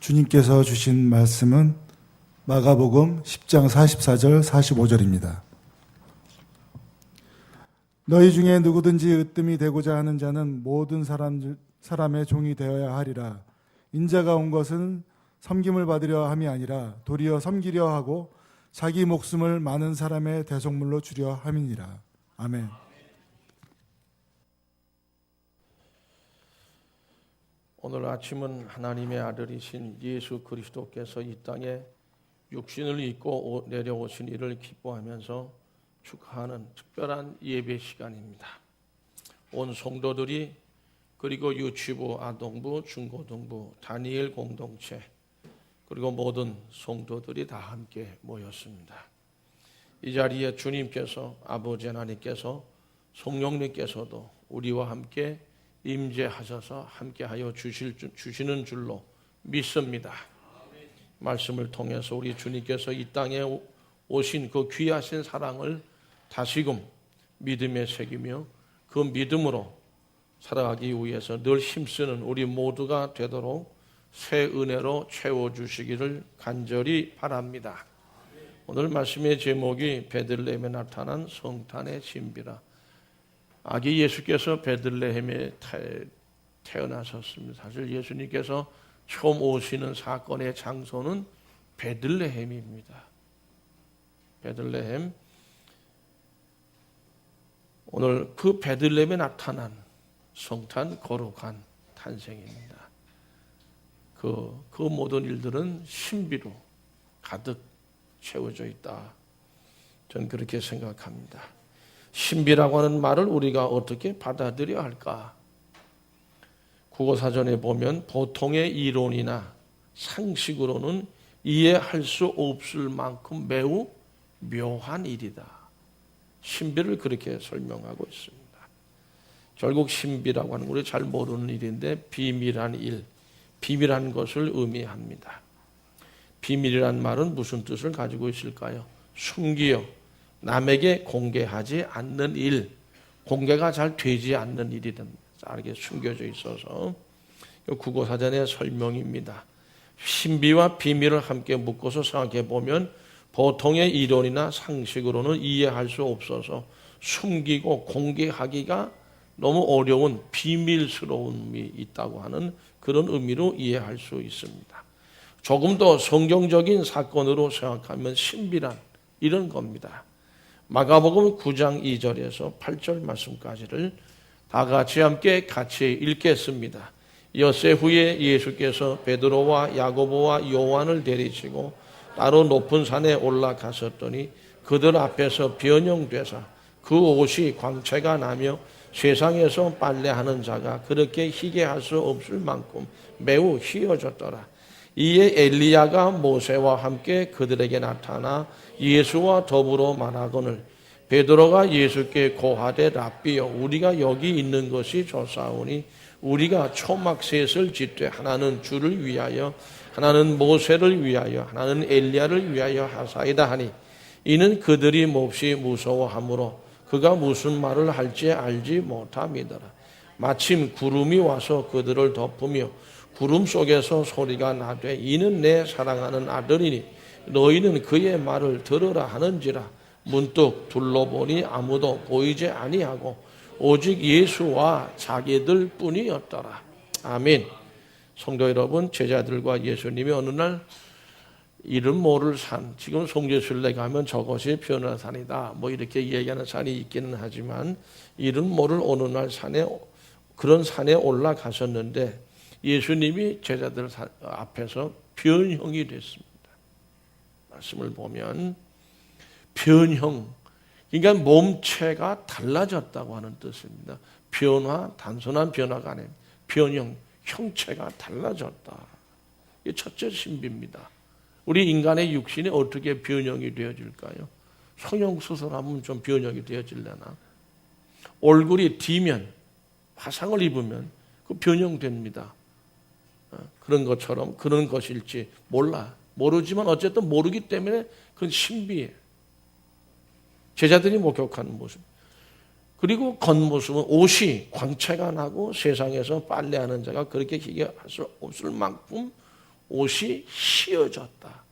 주님께서 주신 말씀은 마가복음 10장 44절 45절입니다. 너희 중에 누구든지 으뜸이 되고자 하는 자는 모든 사람의 종이 되어야 하리라. 인자가 온 것은 섬김을 받으려 함이 아니라 도리어 섬기려 하고 자기 목숨을 많은 사람의 대속물로 주려 함이니라. 아멘. 오늘 아침은 하나님의 아들이신 예수 그리스도께서 이 땅에 육신을 입고 내려오신 일을 기뻐하면서 축하하는 특별한 예배 시간입니다. 온 성도들이 그리고 유치부, 아동부, 중고등부, 다니엘 공동체 그리고 모든 성도들이 다 함께 모였습니다. 이 자리에 주님께서 아버지 하나님께서 성령님께서도 우리와 함께 임재하셔서 함께하여 주시는 줄로 믿습니다. 말씀을 통해서 우리 주님께서 이 땅에 오신 그 귀하신 사랑을 다시금 믿음에 새기며 그 믿음으로 살아가기 위해서 늘 힘쓰는 우리 모두가 되도록 새 은혜로 채워주시기를 간절히 바랍니다. 오늘 말씀의 제목이 베들레헴에 나타난 성탄의 신비라. 아기 예수께서 베들레헴에 태어나셨습니다. 사실 예수님께서 처음 오시는 사건의 장소는 베들레헴입니다. 베들레헴. 오늘 그 베들레헴에 나타난 성탄 거룩한 탄생입니다. 그 모든 일들은 신비로 가득 채워져 있다. 저는 그렇게 생각합니다. 신비라고 하는 말을 우리가 어떻게 받아들여야 할까? 국어사전에 보면 보통의 이론이나 상식으로는 이해할 수 없을 만큼 매우 묘한 일이다. 신비를 그렇게 설명하고 있습니다. 결국 신비라고 하는 건 우리 잘 모르는 일인데 비밀한 일, 비밀한 것을 의미합니다. 비밀이란 말은 무슨 뜻을 가지고 있을까요? 숨기어 남에게 공개하지 않는 일, 공개가 잘 되지 않는 일이든 이렇게 숨겨져 있어서 국어사전의 설명입니다. 신비와 비밀을 함께 묶어서 생각해 보면 보통의 이론이나 상식으로는 이해할 수 없어서 숨기고 공개하기가 너무 어려운 비밀스러움이 있다고 하는 그런 의미로 이해할 수 있습니다. 조금 더 성경적인 사건으로 생각하면 신비란 이런 겁니다. 마가복음 9장 2절에서 8절 말씀까지를 다 같이 읽겠습니다. 엿새 후에 예수께서 베드로와 야고보와 요한을 데리시고 따로 높은 산에 올라가셨더니 그들 앞에서 변형되사 그 옷이 광채가 나며 세상에서 빨래하는 자가 그렇게 희게 할 수 없을 만큼 매우 희어졌더라. 이에 엘리야가 모세와 함께 그들에게 나타나 예수와 더불어 말하거늘 베드로가 예수께 고하되 랍비여 우리가 여기 있는 것이 좋사오니 우리가 초막셋을 짓되 하나는 주를 위하여 하나는 모세를 위하여 하나는 엘리야를 위하여 하사이다 하니 이는 그들이 몹시 무서워하므로 그가 무슨 말을 할지 알지 못함이더라. 마침 구름이 와서 그들을 덮으며 구름 속에서 소리가 나되 이는 내 사랑하는 아들이니 너희는 그의 말을 들으라 하는지라. 문득 둘러보니 아무도 보이지 아니하고 오직 예수와 자기들 뿐이었더라. 아멘. 성도 여러분, 제자들과 예수님이 어느 날 이름 모를 산, 지금 송제순례 가면 저것이 변화산이다 뭐 이렇게 얘기하는 산이 있기는 하지만 이름 모를 어느 날 그런 산에 올라가셨는데 예수님이 제자들 앞에서 변형이 됐습니다. 말씀을 보면 변형, 그러니까 몸체가 달라졌다고 하는 뜻입니다. 변화, 단순한 변화가 아니에요. 변형, 형체가 달라졌다. 이게 첫째 신비입니다. 우리 인간의 육신이 어떻게 변형이 되어질까요? 성형수술하면 좀 변형이 되어질려나? 얼굴이 뒤면, 화상을 입으면 그 변형됩니다. 그런 것처럼 그런 것일지 모르지만 어쨌든 모르기 때문에 그건 신비예요. 제자들이 목격하는 모습. 그리고 겉모습은 옷이 광채가 나고 세상에서 빨래하는 자가 그렇게 희게 할 수 없을 만큼 옷이 휘어졌다.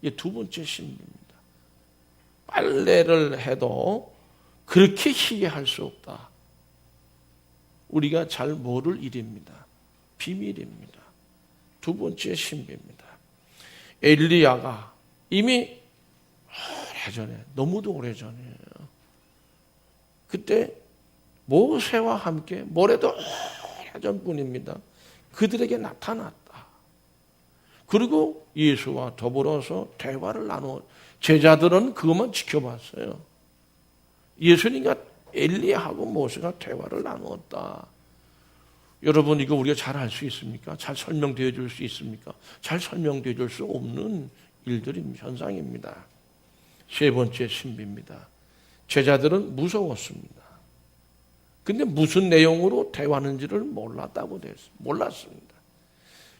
이게 두 번째 신비입니다. 빨래를 해도 그렇게 희게 할 수 없다. 우리가 잘 모를 일입니다. 비밀입니다. 두 번째 신비입니다. 엘리야가 이미 오래전에, 너무도 오래전이에요. 그때 모세와 함께, 모레도 오래전뿐입니다. 그들에게 나타났다. 그리고 예수와 더불어서 대화를 나누어, 제자들은 그것만 지켜봤어요. 예수님과 엘리야하고 모세가 대화를 나누었다. 여러분, 이거 우리가 잘 알 수 있습니까? 잘 설명되어 줄 수 있습니까? 잘 설명되어 줄 수 없는 일들입니다. 현상입니다. 세 번째 신비입니다. 제자들은 무서웠습니다. 근데 무슨 내용으로 대화하는지를 몰랐습니다.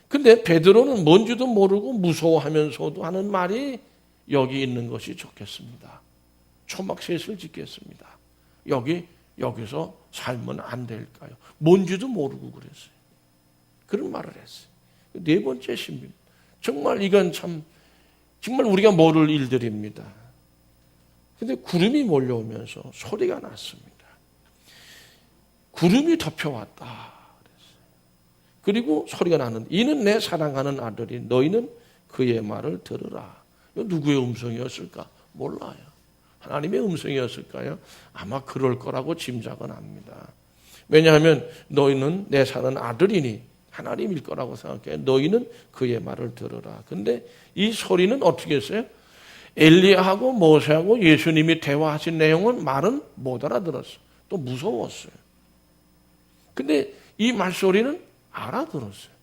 근데 베드로는 뭔지도 모르고 무서워하면서도 하는 말이 여기 있는 것이 좋겠습니다. 초막셋을 짓겠습니다. 여기서 살면 안 될까요? 뭔지도 모르고 그랬어요. 그런 말을 했어요. 네 번째 신비입니다. 정말 이건 정말 우리가 모를 일들입니다. 근데 구름이 몰려오면서 소리가 났습니다. 구름이 덮여왔다. 그랬어요. 그리고 소리가 나는데, 이는 내 사랑하는 아들이, 너희는 그의 말을 들으라. 누구의 음성이었을까? 몰라요. 하나님의 음성이었을까요? 아마 그럴 거라고 짐작은 합니다. 왜냐하면 너희는 내 사는 아들이니 하나님일 거라고 생각해요. 너희는 그의 말을 들으라. 근데 이 소리는 어떻게 했어요? 엘리야하고 모세하고 예수님이 대화하신 내용은 말은 못 알아들었어요. 또 무서웠어요. 근데 이 말소리는 알아들었어요.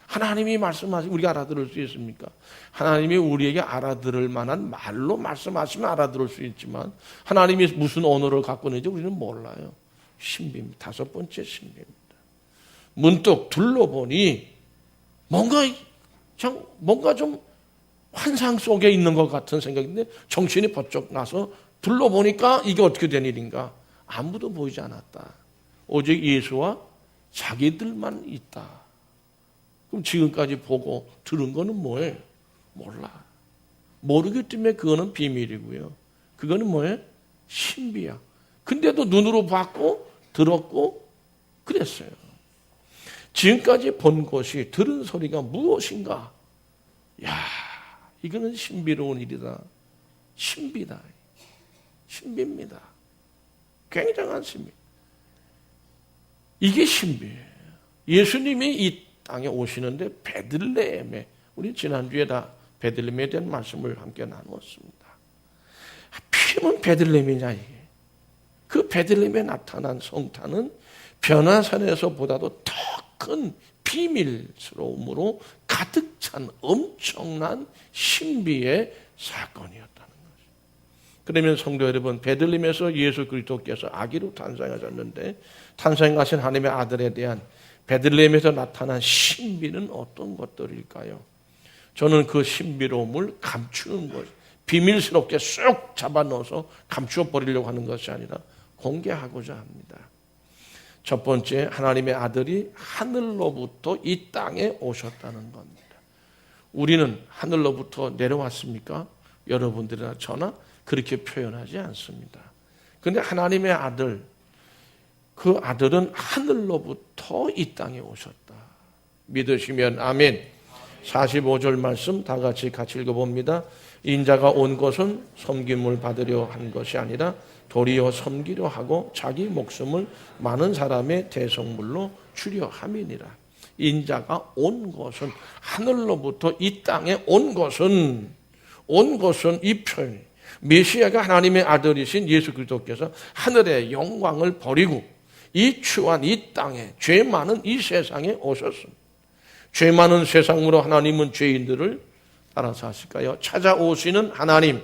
하나님이 말씀하시면 우리가 알아들을 수 있습니까? 하나님이 우리에게 알아들을 만한 말로 말씀하시면 알아들을 수 있지만 하나님이 무슨 언어를 갖고 있는지 우리는 몰라요. 신비입니다. 다섯 번째 신비입니다. 문득 둘러보니 뭔가 좀 환상 속에 있는 것 같은 생각인데 정신이 번쩍 나서 둘러보니까 이게 어떻게 된 일인가? 아무도 보이지 않았다. 오직 예수와 자기들만 있다. 그럼 지금까지 보고 들은 거는 뭐예요? 몰라. 모르기 때문에 그거는 비밀이고요. 그거는 뭐예요? 신비야. 근데도 눈으로 봤고 들었고 그랬어요. 지금까지 본 것이, 들은 소리가 무엇인가? 야, 이거는 신비로운 일이다. 신비다. 신비입니다. 굉장한 신비. 이게 신비예요. 예수님이 이 땅에 오시는데 베들레헴에, 우리 지난주에 다 베들레헴에 대한 말씀을 함께 나누었습니다. 하필이면 베들레헴이냐 이게. 그 베들레헴에 나타난 성탄은 변화산에서보다도 더 큰 비밀스러움으로 가득 찬 엄청난 신비의 사건이었다는 거죠. 그러면 성도 여러분, 베들레헴에서 예수 그리스도께서 아기로 탄생하셨는데 탄생하신 하나님의 아들에 대한 베들레헴에서 나타난 신비는 어떤 것들일까요? 저는 그 신비로움을 감추는 것, 비밀스럽게 쏙 잡아넣어서 감추어 버리려고 하는 것이 아니라 공개하고자 합니다. 첫 번째, 하나님의 아들이 하늘로부터 이 땅에 오셨다는 겁니다. 우리는 하늘로부터 내려왔습니까? 여러분들이나 저나 그렇게 표현하지 않습니다. 그런데 하나님의 아들, 그 아들은 하늘로부터 이 땅에 오셨다. 믿으시면 아멘. 45절 말씀 다 같이 읽어봅니다. 인자가 온 것은 섬김을 받으려 한 것이 아니라 도리어 섬기려 하고 자기 목숨을 많은 사람의 대속물로 주려 함이니라. 인자가 온 것은, 하늘로부터 이 땅에 온 것은 이 표현, 메시아가 하나님의 아들이신 예수 그리스도께서 하늘의 영광을 버리고 이 추한 이 땅에, 죄 많은 이 세상에 오셨습니다. 죄 많은 세상으로 하나님은 죄인들을 따라서 하실까요? 찾아오시는 하나님.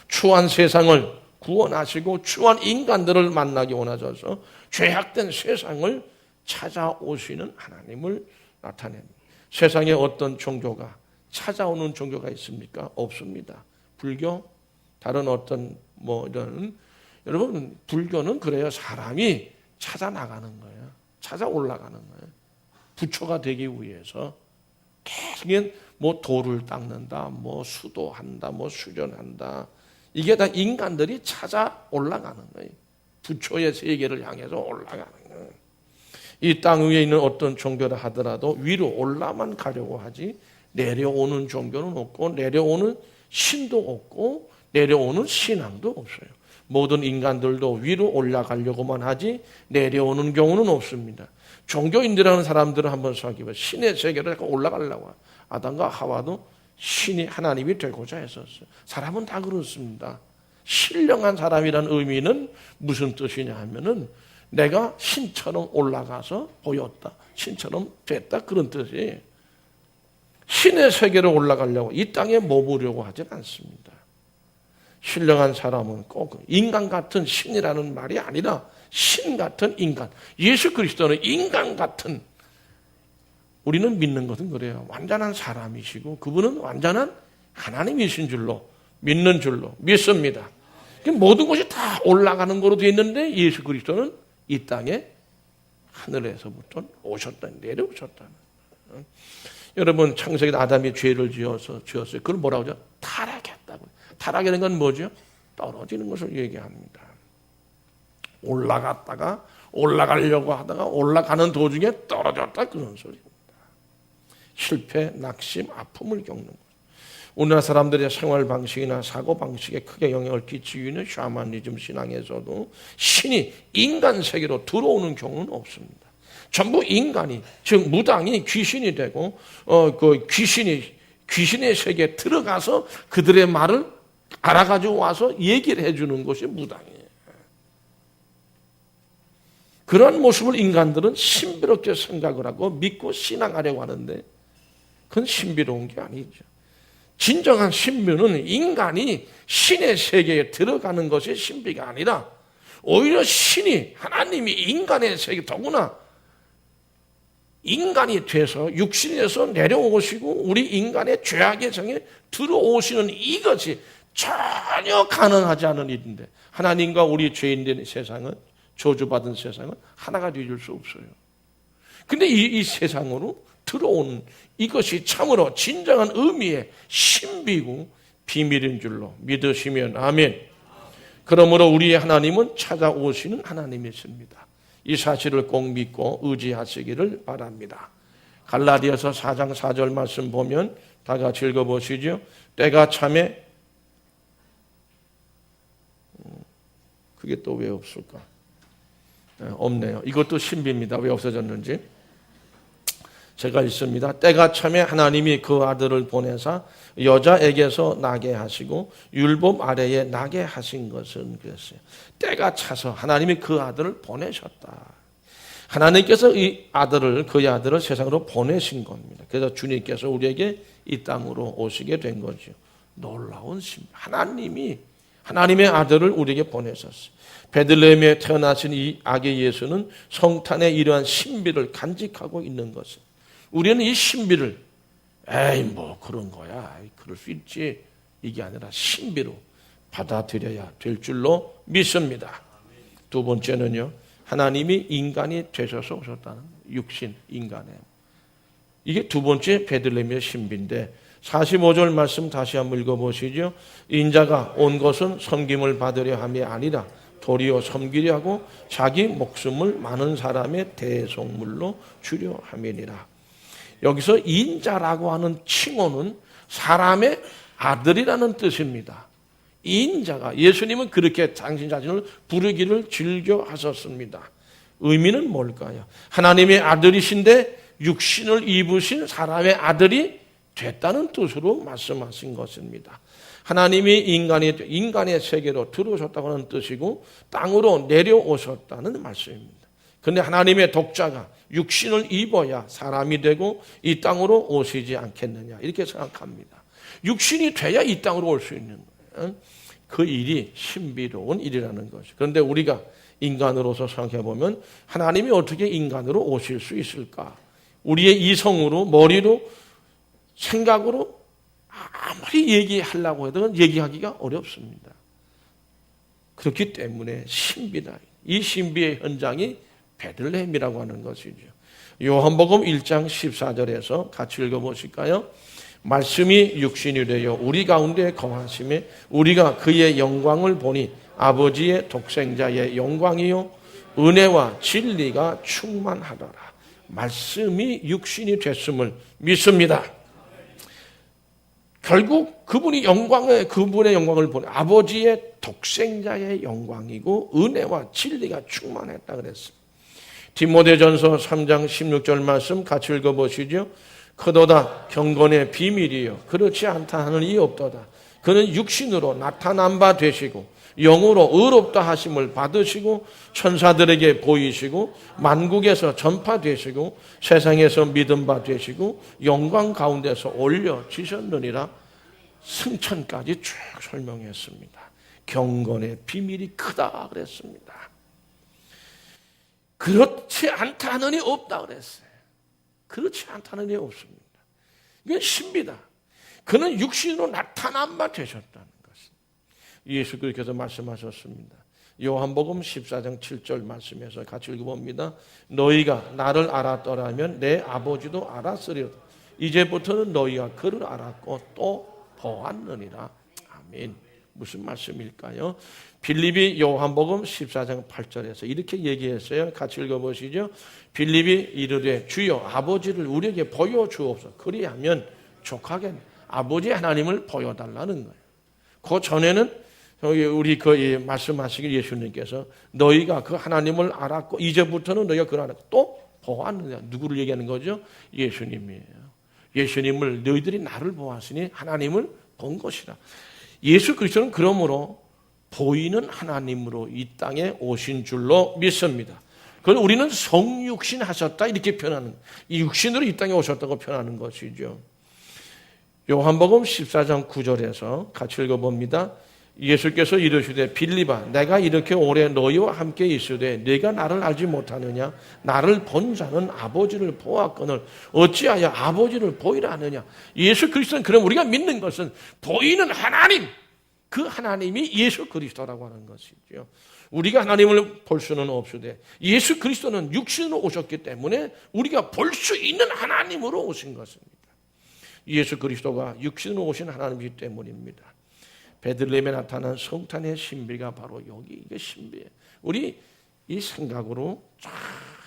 추한 세상을 구원하시고 추한 인간들을 만나기 원하셔서 죄악된 세상을 찾아오시는 하나님을 나타냅니다. 세상에 어떤 종교가 찾아오는 종교가 있습니까? 없습니다. 불교, 다른 어떤 이런, 여러분 불교는 그래요. 사람이 찾아 나가는 거예요. 찾아 올라가는 거예요. 부처가 되기 위해서 계속 뭐 돌을 닦는다, 뭐 수도한다, 뭐 수련한다. 이게 다 인간들이 찾아 올라가는 거예요. 부처의 세계를 향해서 올라가는 거예요. 이 땅 위에 있는 어떤 종교를 하더라도 위로 올라만 가려고 하지 내려오는 종교는 없고 내려오는 신도 없고 내려오는 신앙도 없어요. 모든 인간들도 위로 올라가려고만 하지 내려오는 경우는 없습니다. 종교인들이라는 사람들은 한번 생각해봐요. 신의 세계로 약간 올라가려고 해요. 아담과 하와도 신이 하나님이 되고자 했었어요. 사람은 다 그렇습니다. 신령한 사람이라는 의미는 무슨 뜻이냐 하면은 내가 신처럼 올라가서 보였다. 신처럼 됐다. 그런 뜻이에요. 신의 세계로 올라가려고 이 땅에 머무려고 하진 않습니다. 신령한 사람은 꼭 인간 같은 신이라는 말이 아니라 신 같은 인간. 예수 그리스도는 인간 같은, 우리는 믿는 것은 그래요. 완전한 사람이시고 그분은 완전한 하나님이신 줄로 믿는 줄로 믿습니다. 모든 것이 다 올라가는 거로 되어 있는데 예수 그리스도는 이 땅에 하늘에서부터 오셨다, 내려오셨다. 여러분 창세기 아담이 죄를 지었어요. 그걸 뭐라고 하죠? 타락했다고. 타락이라는 건 뭐죠? 떨어지는 것을 얘기합니다. 올라갔다가 올라가려고 하다가 올라가는 도중에 떨어졌다, 그런 소리입니다. 실패, 낙심, 아픔을 겪는 것. 우리나라 사람들의 생활 방식이나 사고 방식에 크게 영향을 끼치고 있는 샤머니즘 신앙에서도 신이 인간 세계로 들어오는 경우는 없습니다. 전부 인간이, 즉 무당이 귀신이 되고 그 귀신의 세계에 들어가서 그들의 말을 알아가지고 와서 얘기를 해주는 것이 무당이에요. 그런 모습을 인간들은 신비롭게 생각을 하고 믿고 신앙하려고 하는데 그건 신비로운 게 아니죠. 진정한 신비는 인간이 신의 세계에 들어가는 것이 신비가 아니라 오히려 신이, 하나님이 인간의 세계, 더구나 인간이 돼서 육신에서 내려오시고 우리 인간의 죄악의 성에 들어오시는 이것이 전혀 가능하지 않은 일인데, 하나님과 우리 죄인된 세상은, 저주받은 세상은 하나가 되줄 수 없어요. 근데 이 세상으로 들어오는 이것이 참으로 진정한 의미의 신비고 비밀인 줄로 믿으시면 아멘. 그러므로 우리의 하나님은 찾아오시는 하나님이십니다. 이 사실을 꼭 믿고 의지하시기를 바랍니다. 갈라디아서 4장 4절 말씀 보면 다 같이 읽어보시죠. 때가 참에, 그게 또 왜 없을까? 없네요. 이것도 신비입니다. 왜 없어졌는지. 제가 읽습니다. 때가 참에 하나님이 그 아들을 보내사 여자에게서 나게 하시고 율법 아래에 나게 하신 것은 그랬어요. 때가 차서 하나님이 그 아들을 보내셨다. 하나님께서 이 아들을, 그의 아들을 세상으로 보내신 겁니다. 그래서 주님께서 우리에게 이 땅으로 오시게 된 거죠. 놀라운 신비. 하나님이 하나님의 아들을 우리에게 보내셨어요. 베들레헴에 태어나신 이 아기 예수는 성탄의 이러한 신비를 간직하고 있는 것입니다. 우리는 이 신비를 에이 뭐 그런 거야, 그럴 수 있지, 이게 아니라 신비로 받아들여야 될 줄로 믿습니다. 두 번째는요, 하나님이 인간이 되셔서 오셨다는 육신, 인간의, 이게 두 번째 베들레헴의 신비인데 45절 말씀 다시 한번 읽어보시죠. 인자가 온 것은 섬김을 받으려 함이 아니라 도리어 섬기려 하고 자기 목숨을 많은 사람의 대속물로 주려 함이니라. 여기서 인자라고 하는 칭호는 사람의 아들이라는 뜻입니다. 인자가, 예수님은 그렇게 당신 자신을 부르기를 즐겨 하셨습니다. 의미는 뭘까요? 하나님의 아들이신데 육신을 입으신 사람의 아들이 됐다는 뜻으로 말씀하신 것입니다. 하나님이 인간의 세계로 들어오셨다고 하는 뜻이고 땅으로 내려오셨다는 말씀입니다. 그런데 하나님의 독자가 육신을 입어야 사람이 되고 이 땅으로 오시지 않겠느냐, 이렇게 생각합니다. 육신이 돼야 이 땅으로 올 수 있는 거예요. 그 일이 신비로운 일이라는 것이죠. 그런데 우리가 인간으로서 생각해 보면 하나님이 어떻게 인간으로 오실 수 있을까? 우리의 이성으로, 머리로, 생각으로 아무리 얘기하려고 해도 얘기하기가 어렵습니다. 그렇기 때문에 신비다. 이 신비의 현장이 베들레헴이라고 하는 것이죠. 요한복음 1장 14절에서 같이 읽어보실까요? 말씀이 육신이 되어 우리 가운데 거하심에 우리가 그의 영광을 보니 아버지의 독생자의 영광이요 은혜와 진리가 충만하더라. 말씀이 육신이 됐음을 믿습니다. 결국 그분의 영광을 보니 아버지의 독생자의 영광이고 은혜와 진리가 충만했다 그랬습니다. 디모데전서 3장 16절 말씀 같이 읽어보시죠. 그도다 경건의 비밀이요 그렇지 않다 하는 이 없도다. 그는 육신으로 나타난 바 되시고 영으로 의롭다 하심을 받으시고 천사들에게 보이시고 만국에서 전파되시고 세상에서 믿음 바 되시고 영광 가운데서 올려지셨느니라. 승천까지 쭉 설명했습니다. 경건의 비밀이 크다 그랬습니다. 그렇지 않다는 이 없다 그랬어요. 그렇지 않다는 게 없습니다. 이건 신비다. 그는 육신으로 나타난 바 되셨다는 것입니다. 예수 그리스도께서 말씀하셨습니다. 요한복음 14장 7절 말씀에서 같이 읽어봅니다. 너희가 나를 알았더라면 내 아버지도 알았으리라. 이제부터는 너희가 그를 알았고 또 보았느니라. 아멘. 무슨 말씀일까요? 빌립이 요한복음 14장 8절에서 이렇게 얘기했어요. 같이 읽어보시죠. 빌립이 이르되 주여 아버지를 우리에게 보여주옵소서. 그리하면 족하겠네. 아버지 하나님을 보여달라는 거예요. 그 전에는 우리 그 말씀하시길 예수님께서 너희가 그 하나님을 알았고 이제부터는 너희가 그를 알았고 또 보았느냐. 누구를 얘기하는 거죠? 예수님이에요. 예수님을 너희들이 나를 보았으니 하나님을 본 것이라. 예수 그리스도는 그러므로 보이는 하나님으로 이 땅에 오신 줄로 믿습니다. 그걸 우리는 성육신 하셨다 이렇게 표현하는, 이 육신으로 이 땅에 오셨다고 표현하는 것이죠. 요한복음 14장 9절에서 같이 읽어봅니다. 예수께서 이르시되 빌립아 내가 이렇게 오래 너희와 함께 있으되 네가 나를 알지 못하느냐. 나를 본 자는 아버지를 보았거늘 어찌하여 아버지를 보이라 하느냐. 예수 그리스도는 그럼 우리가 믿는 것은 보이는 하나님, 그 하나님이 예수 그리스도라고 하는 것이죠. 우리가 하나님을 볼 수는 없으되 예수 그리스도는 육신으로 오셨기 때문에 우리가 볼 수 있는 하나님으로 오신 것입니다. 예수 그리스도가 육신으로 오신 하나님이기 때문입니다. 베들레헴에 나타난 성탄의 신비가 바로 여기 이게 신비예요. 우리 이 생각으로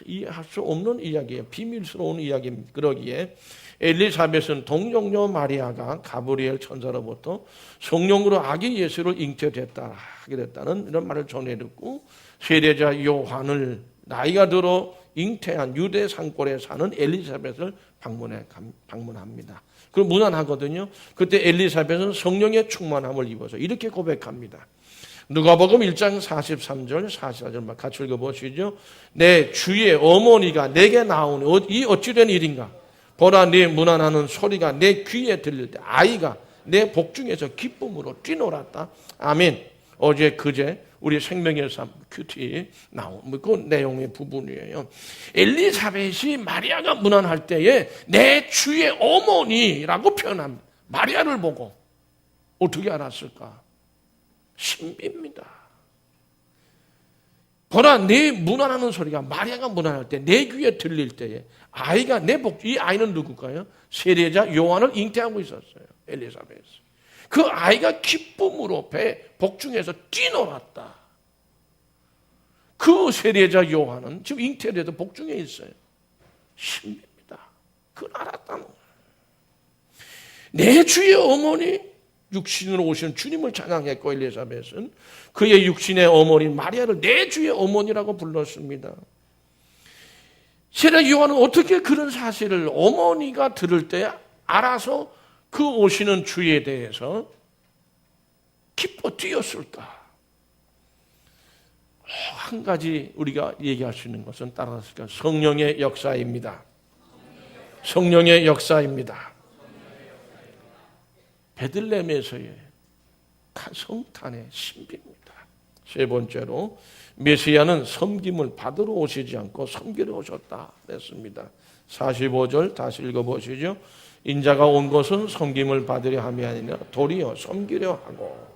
이해할 수 없는 이야기예요. 비밀스러운 이야기입니다. 그러기에 엘리사벳은 동정녀 마리아가 가브리엘 천사로부터 성령으로 아기 예수를 잉태됐다 하게 됐다는 이런 말을 전해 듣고 세례자 요한을 나이가 들어 잉태한 유대 산골에 사는 엘리사벳을 방문합니다. 그럼 무난하거든요. 그때 엘리사벳은 성령의 충만함을 입어서 이렇게 고백합니다. 누가복음 1장 43절 44절 같이 읽어보시죠. 내 주의 어머니가 내게 나오니 이 어찌된 일인가. 보라 네 문안하는 소리가 내 귀에 들릴 때 아이가 내 복중에서 기쁨으로 뛰놀았다. 아멘. 어제 그제 우리 생명의 삶 큐티 나온 그 내용의 부분이에요. 엘리사벳이 마리아가 문안할 때에 내 주의 어머니라고 표현합니다. 마리아를 보고 어떻게 알았을까? 신비입니다. 보라 내 문안하는 소리가 마리아가 문안할 때 내 귀에 들릴 때에 아이가 이 아이는 누굴까요? 세례자 요한을 잉태하고 있었어요. 엘리사벳. 그 아이가 기쁨으로 복중에서 뛰놀았다. 그 세례자 요한은 지금 잉태돼도 복중에 있어요. 신비입니다. 그걸 알았다는 거예요. 내 주의 어머니 육신으로 오신 주님을 찬양했고 엘리사벳은 그의 육신의 어머니 마리아를 내 주의 어머니라고 불렀습니다. 세례 요한은 어떻게 그런 사실을 어머니가 들을 때 알아서 그 오시는 주에 대해서 기뻐 뛰었을까? 한 가지 우리가 얘기할 수 있는 것은 따라서 성령의 역사입니다. 성령의 역사입니다. 베들레헴에서의 성탄의 신비입니다. 세 번째로 메시아는 섬김을 받으러 오시지 않고 섬기러 오셨다 그랬습니다. 45절 다시 읽어보시죠. 인자가 온 것은 섬김을 받으려 함이 아니라 도리어 섬기려 하고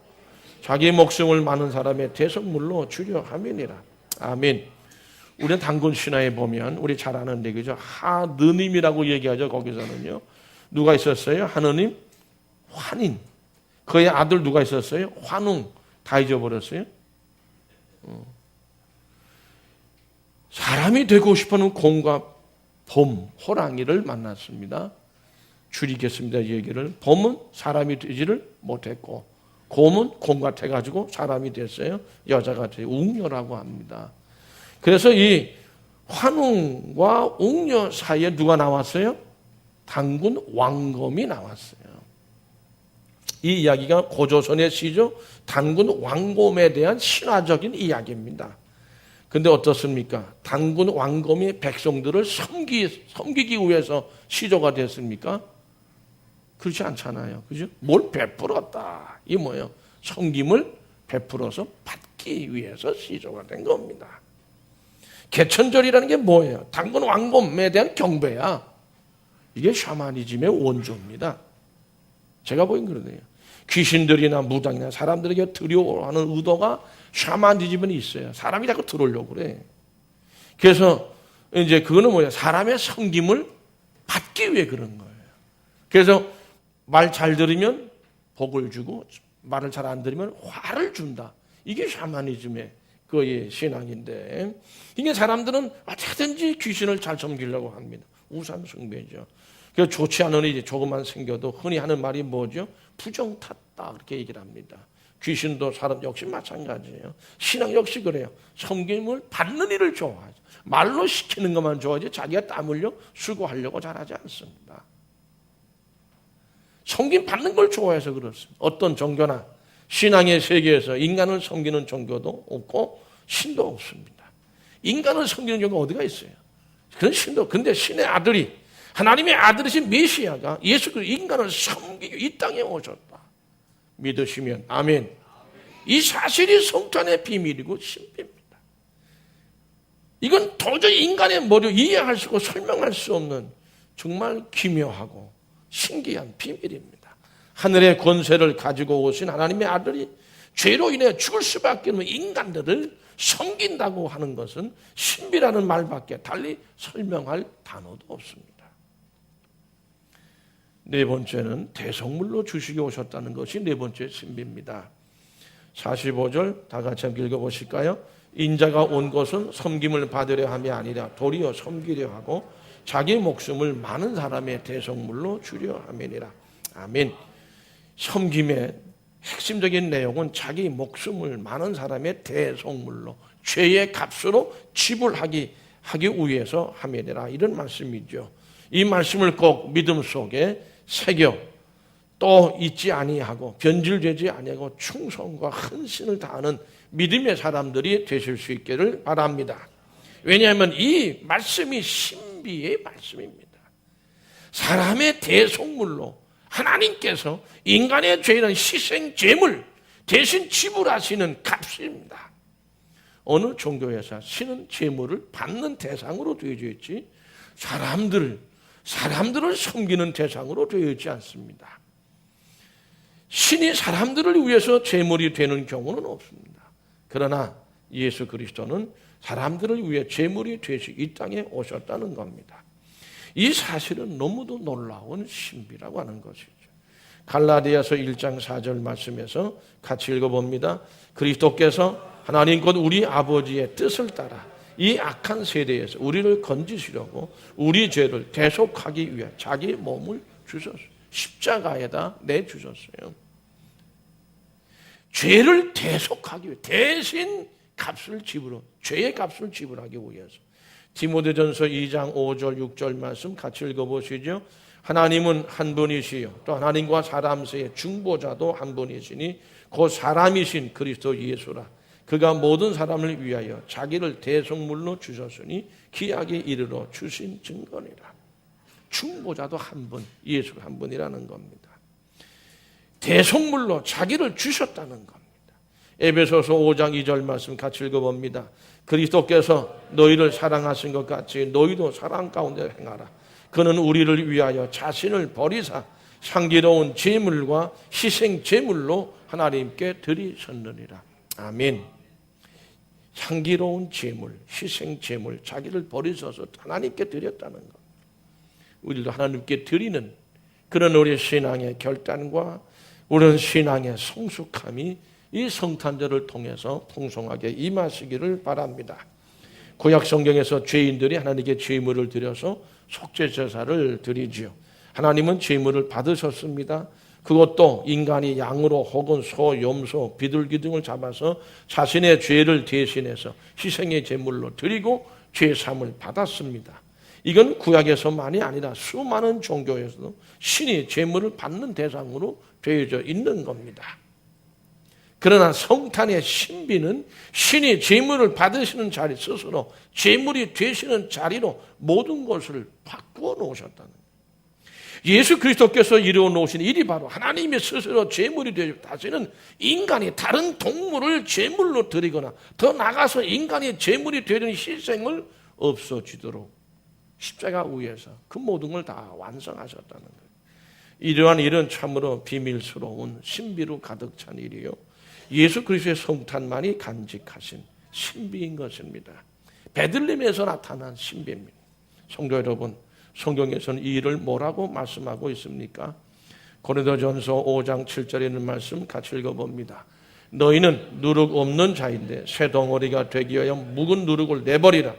자기 목숨을 많은 사람의 대속물로 주려 함이니라. 아멘. 우리는 단군 신화에 보면 우리 잘 아는 얘기죠. 하느님이라고 얘기하죠. 거기서는요. 누가 있었어요? 하느님 환인. 그의 아들 누가 있었어요? 환웅. 다 잊어버렸어요. 사람이 되고 싶어하는 곰과 봄, 호랑이를 만났습니다. 줄이겠습니다. 얘기를. 봄은 사람이 되지를 못했고 곰은 곰 같아가지고 사람이 됐어요. 여자가 돼요. 웅녀라고 합니다. 그래서 이 환웅과 웅녀 사이에 누가 나왔어요? 단군 왕검이 나왔어요. 이 이야기가 고조선의 시죠. 단군 왕검에 대한 신화적인 이야기입니다. 근데 어떻습니까? 단군 왕검이 백성들을 섬기기 위해서 시조가 됐습니까? 그렇지 않잖아요. 그죠? 뭘 베풀었다. 이 뭐예요? 섬김을 베풀어서 받기 위해서 시조가 된 겁니다. 개천절이라는 게 뭐예요? 단군 왕검에 대한 경배야. 이게 샤머니즘의 원조입니다. 제가 보기엔 그러네요. 귀신들이나 무당이나 사람들에게 들여오는 의도가 샤머니즘은 있어요. 사람이 자꾸 들어오려고 그래. 그래서 이제 그거는 뭐야? 사람의 섬김을 받기 위해 그런 거예요. 그래서 말 잘 들으면 복을 주고 말을 잘 안 들으면 화를 준다. 이게 샤머니즘의 그의 신앙인데, 이게 사람들은 어떻게든지 귀신을 잘 섬기려고 합니다. 우상 숭배죠. 그래서 좋지 않은 일이 조금만 생겨도 흔히 하는 말이 뭐죠? 부정 탔다 그렇게 얘기를 합니다. 귀신도 사람 역시 마찬가지예요. 신앙 역시 그래요. 섬김을 받는 일을 좋아하죠. 말로 시키는 것만 좋아하지 자기가 땀 흘려 수고하려고 잘하지 않습니다. 섬김 받는 걸 좋아해서 그렇습니다. 어떤 종교나 신앙의 세계에서 인간을 섬기는 종교도 없고 신도 없습니다. 인간을 섬기는 종교가 어디가 있어요? 그런 신도. 근데 신의 아들이, 하나님의 아들이신 메시아가 예수 그리스도 인간을 섬기기 이 땅에 오셨다. 믿으시면 아멘. 이 사실이 성탄의 비밀이고 신비입니다. 이건 도저히 인간의 머리로 이해할 수 없고 설명할 수 없는 정말 기묘하고 신기한 비밀입니다. 하늘의 권세를 가지고 오신 하나님의 아들이 죄로 인해 죽을 수밖에 없는 인간들을 섬긴다고 하는 것은 신비라는 말밖에 달리 설명할 단어도 없습니다. 네 번째는 대성물로 주시게 오셨다는 것이 네 번째 신비입니다. 45절 다 같이 한번 읽어보실까요? 인자가 온 것은 섬김을 받으려 함이 아니라 도리어 섬기려 하고 자기 목숨을 많은 사람의 대성물로 주려 함이니라. 아멘. 섬김의 핵심적인 내용은 자기 목숨을 많은 사람의 대성물로, 죄의 값으로 지불하기 위해서 함이니라. 이런 말씀이죠. 이 말씀을 꼭 믿음 속에 새겨 또 잊지 아니하고 변질되지 아니하고 충성과 헌신을 다하는 믿음의 사람들이 되실 수 있기를 바랍니다. 왜냐하면 이 말씀이 신비의 말씀입니다. 사람의 대속물로 하나님께서 인간의 죄는 희생 제물 대신 지불하시는 값입니다. 어느 종교에서 신은 제물을 받는 대상으로 되어져 있지 사람들을 섬기는 대상으로 되어 있지 않습니다. 신이 사람들을 위해서 제물이 되는 경우는 없습니다. 그러나 예수 그리스도는 사람들을 위해 제물이 되시 이 땅에 오셨다는 겁니다. 이 사실은 너무도 놀라운 신비라고 하는 것이죠. 갈라디아서 1장 4절 말씀에서 같이 읽어봅니다. 그리스도께서 하나님 곧 우리 아버지의 뜻을 따라 이 악한 세대에서 우리를 건지시려고 우리 죄를 대속하기 위해 자기 몸을 주셨어요. 십자가에다 내주셨어요. 죄를 대속하기 위해 대신 값을 죄의 값을 지불하기 위해서. 디모데전서 2장 5절 6절 말씀 같이 읽어보시죠. 하나님은 한 분이시요 또 하나님과 사람 사이의 중보자도 한 분이시니 그 사람이신 그리스도 예수라. 그가 모든 사람을 위하여 자기를 대속물로 주셨으니 기약에 이르러 주신 증거니라. 중보자도 한 분, 예수가 한 분이라는 겁니다. 대속물로 자기를 주셨다는 겁니다. 에베소서 5장 2절 말씀 같이 읽어봅니다. 그리스도께서 너희를 사랑하신 것 같이 너희도 사랑 가운데 행하라. 그는 우리를 위하여 자신을 버리사 향기로운 제물과 희생 제물로 하나님께 드리셨느니라. 아멘. 향기로운 제물, 희생 제물, 자기를 버리셔서 하나님께 드렸다는 것. 우리도 하나님께 드리는 그런 우리 신앙의 결단과 우리 신앙의 성숙함이 이 성탄절을 통해서 풍성하게 임하시기를 바랍니다. 구약 성경에서 죄인들이 하나님께 제물을 드려서 속죄 제사를 드리지요. 하나님은 제물을 받으셨습니다. 그것도 인간이 양으로 혹은 소, 염소, 비둘기 등을 잡아서 자신의 죄를 대신해서 희생의 제물로 드리고 죄 사함을 받았습니다. 이건 구약에서만이 아니라 수많은 종교에서도 신이 제물을 받는 대상으로 되어져 있는 겁니다. 그러나 성탄의 신비는 신이 제물을 받으시는 자리 스스로 제물이 되시는 자리로 모든 것을 바꾸어 놓으셨다는 거예요. 예수 그리스도께서 이루어 놓으신 일이 바로 하나님이 스스로 제물이 되어 다시는 인간이 다른 동물을 제물로 드리거나 더 나아가서 인간이 제물이 되는 희생을 없어지도록 십자가 위에서 그 모든 걸 다 완성하셨다는 거예요. 이러한 일은 참으로 비밀스러운 신비로 가득 찬 일이요. 예수 그리스도의 성탄만이 간직하신 신비인 것입니다. 베들레헴에서 나타난 신비입니다. 성도 여러분, 성경에서는 이 일을 뭐라고 말씀하고 있습니까? 고린도전서 5장 7절에 있는 말씀 같이 읽어봅니다. 너희는 누룩 없는 자인데 새 덩어리가 되기 위하여 묵은 누룩을 내버리라.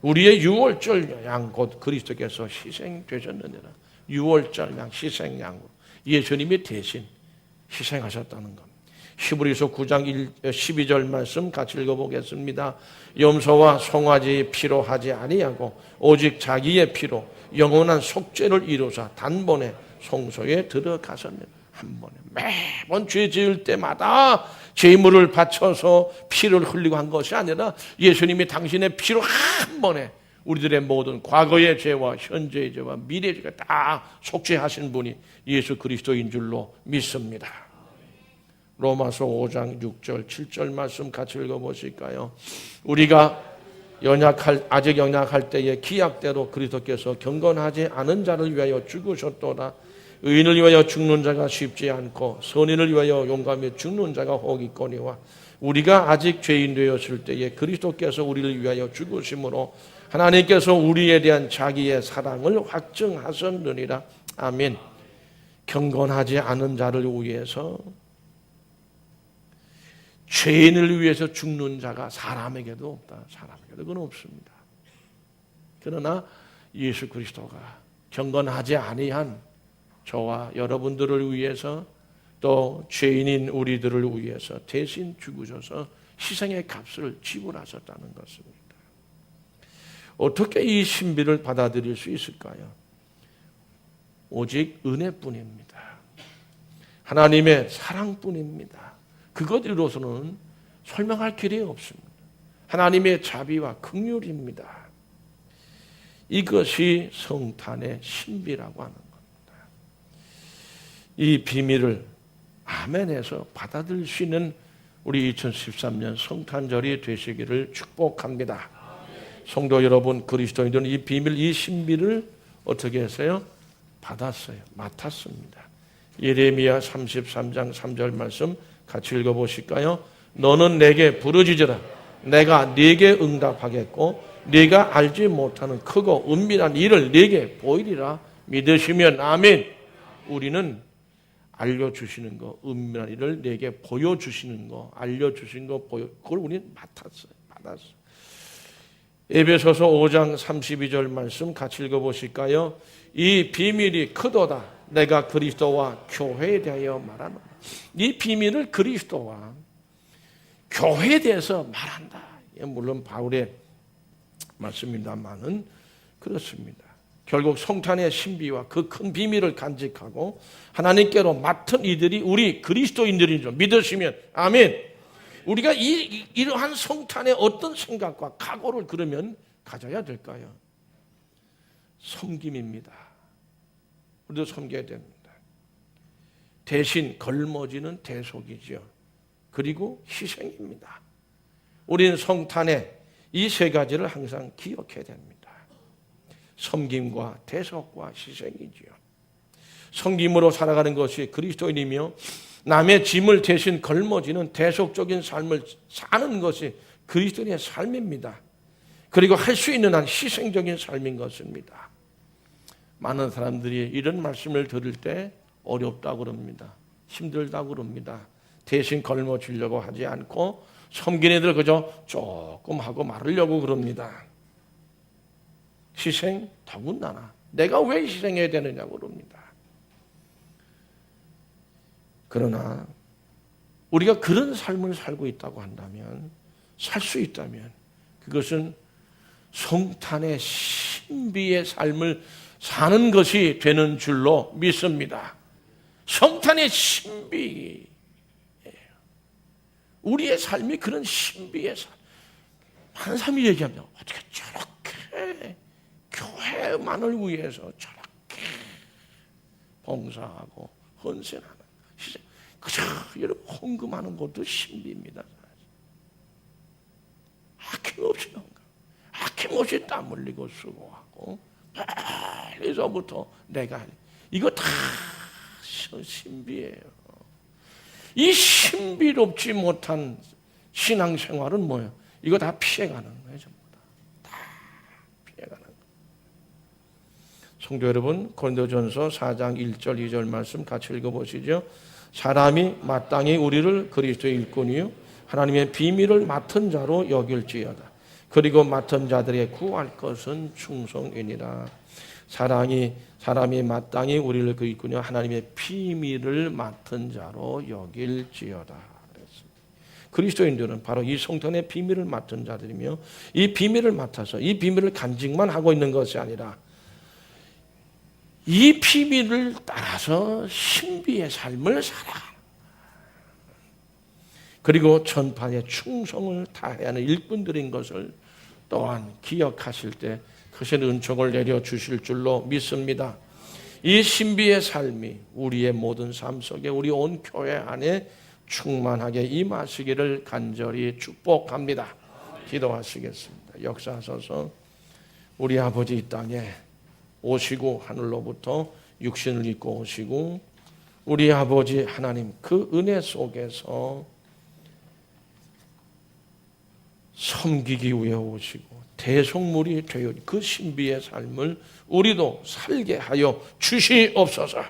우리의 유월절 양 곧 그리스도께서 희생되셨느니라. 유월절 양 희생양으로 예수님이 대신 희생하셨다는 겁니다. 히브리서 9장 12절 말씀 같이 읽어보겠습니다. 염소와 송아지의 피로 하지 아니하고 오직 자기의 피로 영원한 속죄를 이루사 단번에 성소에 들어가셨느니라. 한 번에 매번 죄 지을 때마다 제물을 바쳐서 피를 흘리고 한 것이 아니라 예수님이 당신의 피로 한 번에 우리들의 모든 과거의 죄와 현재의 죄와 미래의 죄가 다 속죄하신 분이 예수 그리스도인 줄로 믿습니다. 로마서 5장 6절 7절 말씀 같이 읽어보실까요? 우리가 아직 연약할 때에 기약대로 그리스도께서 경건하지 않은 자를 위하여 죽으셨도다. 의인을 위하여 죽는 자가 쉽지 않고 선인을 위하여 용감히 죽는 자가 혹 있거니와 우리가 아직 죄인 되었을 때에 그리스도께서 우리를 위하여 죽으심으로 하나님께서 우리에 대한 자기의 사랑을 확증하셨느니라. 아멘. 경건하지 않은 자를 위해서 죄인을 위해서 죽는 자가 사람에게도 없다. 사람에게도 그건 없습니다. 그러나 예수 그리스도가 경건하지 아니한 저와 여러분들을 위해서 또 죄인인 우리들을 위해서 대신 죽으셔서 희생의 값을 지불하셨다는 것입니다. 어떻게 이 신비를 받아들일 수 있을까요? 오직 은혜뿐입니다. 하나님의 사랑뿐입니다. 그것으로서는 설명할 길이 없습니다. 하나님의 자비와 긍휼입니다. 이것이 성탄의 신비라고 하는 겁니다. 이 비밀을 아멘해서 받아들일 수 있는 우리 2013년 성탄절이 되시기를 축복합니다. 성도 여러분, 그리스도인들은 이 비밀, 이 신비를 어떻게 했어요? 받았어요. 맡았습니다. 예레미야 33장 3절 말씀 같이 읽어보실까요? 너는 내게 부르짖으라. 내가 네게 응답하겠고 네가 알지 못하는 크고 은밀한 일을 네게 보이리라. 믿으시면 아멘. 우리는 알려주시는 거, 은밀한 일을 내게 보여주시는 거, 알려주신 거, 그걸 우리는 맡았어요. 받았어요. 에베소서 5장 32절 말씀 같이 읽어보실까요? 이 비밀이 크도다. 내가 그리스도와 교회에 대하여 말하노라. 이 비밀을 그리스도와 교회에 대해서 말한다. 물론 바울의 말씀입니다만은 그렇습니다. 결국 성탄의 신비와 그 큰 비밀을 간직하고 하나님께로 맡은 이들이 우리 그리스도인들인 줄 믿으시면 아멘. 우리가 이러한 성탄의 어떤 생각과 각오를 그러면 가져야 될까요? 섬김입니다. 우리도 섬겨야 됩니다. 대신 걸머지는 대속이죠. 그리고 희생입니다. 우리는 성탄에 이 세 가지를 항상 기억해야 됩니다. 섬김과 대속과 희생이지요. 섬김으로 살아가는 것이 그리스도인이며 남의 짐을 대신 걸머지는 대속적인 삶을 사는 것이 그리스도인의 삶입니다. 그리고 할 수 있는 한 희생적인 삶인 것입니다. 많은 사람들이 이런 말씀을 들을 때 어렵다고 그럽니다. 힘들다고 그럽니다. 대신 걸머쥐려고 하지 않고 섬기는 애들 그저 조금 하고 말으려고 그럽니다. 희생? 더군다나 내가 왜 희생해야 되느냐고 그럽니다. 그러나 우리가 그런 삶을 살고 있다고 한다면, 살 수 있다면 그것은 성탄의 신비의 삶을 사는 것이 되는 줄로 믿습니다. 성탄의 신비, 우리의 삶이 그런 신비의 삶. 많은 사람이 얘기합니다. 어떻게 저렇게 교회만을 위해서 저렇게 봉사하고 헌신하는, 그저 여러분 헌금하는 것도 신비입니다. 아낌없이 헌금, 아낌없이 땀 흘리고 수고하고 멀리서부터 내가 이거 다 신비예요. 이 신비롭지 못한 신앙생활은 뭐예요? 이거 다 피해가는 거예요. 전부 다 피해가는 거예요. 성도 여러분, 고린도전서 4장 1절 2절 말씀 같이 읽어보시죠. 사람이 마땅히 우리를 그리스도의 일꾼이요 하나님의 비밀을 맡은 자로 여길지어다. 그리고 맡은 자들의 구할 것은 충성이니라. 사람이 마땅히 우리를 그 일꾼이요 하나님의 비밀을 맡은 자로 여길지어다. 그리스도인들은 바로 이 성탄의 비밀을 맡은 자들이며, 이 비밀을 맡아서 이 비밀을 간직만 하고 있는 것이 아니라 이 비밀을 따라서 신비의 삶을 살아. 그리고 전파에 충성을 다해야 하는 일꾼들인 것을 또한 기억하실 때 크신 은총을 내려주실 줄로 믿습니다. 이 신비의 삶이 우리의 모든 삶 속에, 우리 온 교회 안에 충만하게 임하시기를 간절히 축복합니다. 기도하시겠습니다. 역사하소서. 우리 아버지 이 땅에 오시고 하늘로부터 육신을 입고 오시고 우리 아버지 하나님 그 은혜 속에서 섬기기 위해 오시고 대속물이 되어 그 신비의 삶을 우리도 살게 하여 주시옵소서.